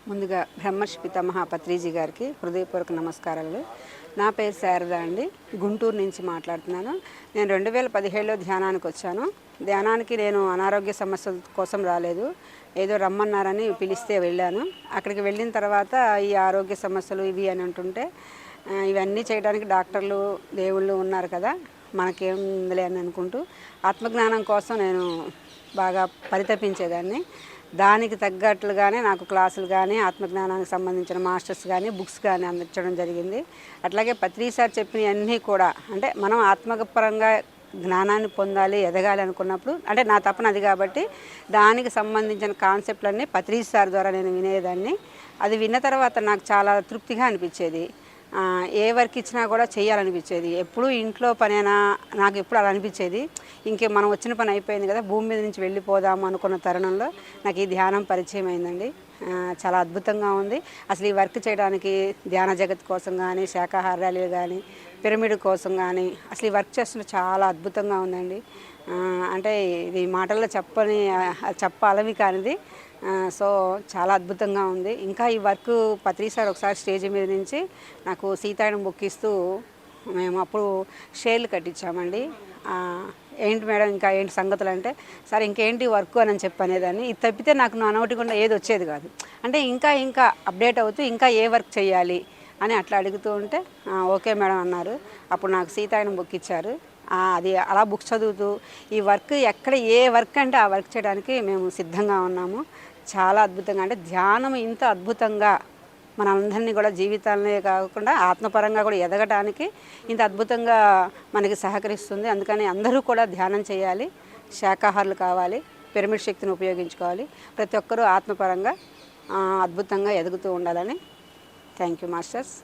ముందుగా బ్రహ్మర్షి పితామహ పత్రిజీ గారికి హృదయపూర్వక నమస్కారాలు. నా పేరు శారద అండి. గుంటూరు నుంచి మాట్లాడుతున్నాను. నేను 2017లో ధ్యానానికి వచ్చాను. ధ్యానానికి నేను అనారోగ్య సమస్యల కోసం రాలేదు. ఏదో రమ్మన్నారని పిలిస్తే వెళ్ళాను. అక్కడికి వెళ్ళిన తర్వాత ఈ ఆరోగ్య సమస్యలు ఇవి అని అంటుంటే ఇవన్నీ చేయడానికి డాక్టర్లు దేవుళ్ళు ఉన్నారు కదా, మనకేం ఉందిలే అని అనుకుంటూ ఆత్మజ్ఞానం కోసం నేను బాగా పరితపించేదాన్ని. దానికి తగ్గట్లుగానే నాకు క్లాసులు కానీ ఆత్మజ్ఞానానికి సంబంధించిన మాస్టర్స్ కానీ బుక్స్ కానీ అందించడం జరిగింది. అట్లాగే పత్రి సార్ చెప్పినవన్నీ కూడా అంటే మనం ఆత్మపరంగా జ్ఞానాన్ని పొందాలి, ఎదగాలి అనుకున్నప్పుడు అంటే నా తపన అది కాబట్టి దానికి సంబంధించిన కాన్సెప్ట్లన్నీ పత్రి సార్ ద్వారా నేను వినేదాన్ని. అది విన్న తర్వాత నాకు చాలా తృప్తిగా అనిపించేది. ఏ వర్క్ ఇచ్చినా కూడా చేయాలనిపించేది. ఎప్పుడూ ఇంట్లో పనేనా నాకు ఎప్పుడు అలా అనిపించేది. ఇంకే మనం వచ్చిన పని అయిపోయింది కదా, భూమి మీద నుంచి వెళ్ళిపోదాము అనుకున్న తరుణంలో నాకు ఈ ధ్యానం పరిచయం అయిందండి. చాలా అద్భుతంగా ఉంది. అసలు ఈ వర్క్ చేయడానికి ధ్యాన జగత్ కోసం కానీ, శాకాహార ర్యాలీలు కానీ, పిరమిడ్ కోసం కానీ అసలు ఈ వర్క్ చేస్తుంటే చాలా అద్భుతంగా ఉందండి. అంటే ఇది మాటల్లో చెప్పాలవి కానిది. సో చాలా అద్భుతంగా ఉంది. ఇంకా ఈ వర్క్ పత్రి సార్ ఒకసారి స్టేజ్ మీద నుంచి నాకు సీతాయనం బుక్ ఇస్తూ మేము అప్పుడు షేర్లు కట్టించామండి. ఏంటి మేడం ఇంకా ఏంటి సంగతులు అంటే, సరే ఇంకేంటి వర్క్ అని చెప్పనేదాన్ని. ఇది తప్పితే నాకు నా నోటికుండా ఏది వచ్చేది కాదు. అంటే ఇంకా అప్డేట్ అవుతూ ఇంకా ఏ వర్క్ చేయాలి అని అట్లా అడుగుతూ ఉంటే ఓకే మేడం అన్నారు. అప్పుడు నాకు సీతాయనం బుక్ ఇచ్చారు. అది అలా బుక్స్ చదువుతూ ఈ వర్క్ ఎక్కడ ఏ వర్క్ అంటే ఆ వర్క్ చేయడానికి మేము సిద్ధంగా ఉన్నాము. చాలా అద్భుతంగా అంటే ధ్యానం ఇంత అద్భుతంగా మనందరినీ కూడా జీవితాలనే కాకుండా ఆత్మపరంగా కూడా ఎదగటానికి ఇంత అద్భుతంగా మనకి సహకరిస్తుంది. అందుకని అందరూ కూడా ధ్యానం చేయాలి, శాకాహారులు కావాలి, పిరమిడ్ శక్తిని ఉపయోగించుకోవాలి. ప్రతి ఒక్కరూ ఆత్మపరంగా అద్భుతంగా ఎదుగుతూ ఉండాలని. Thank you masters.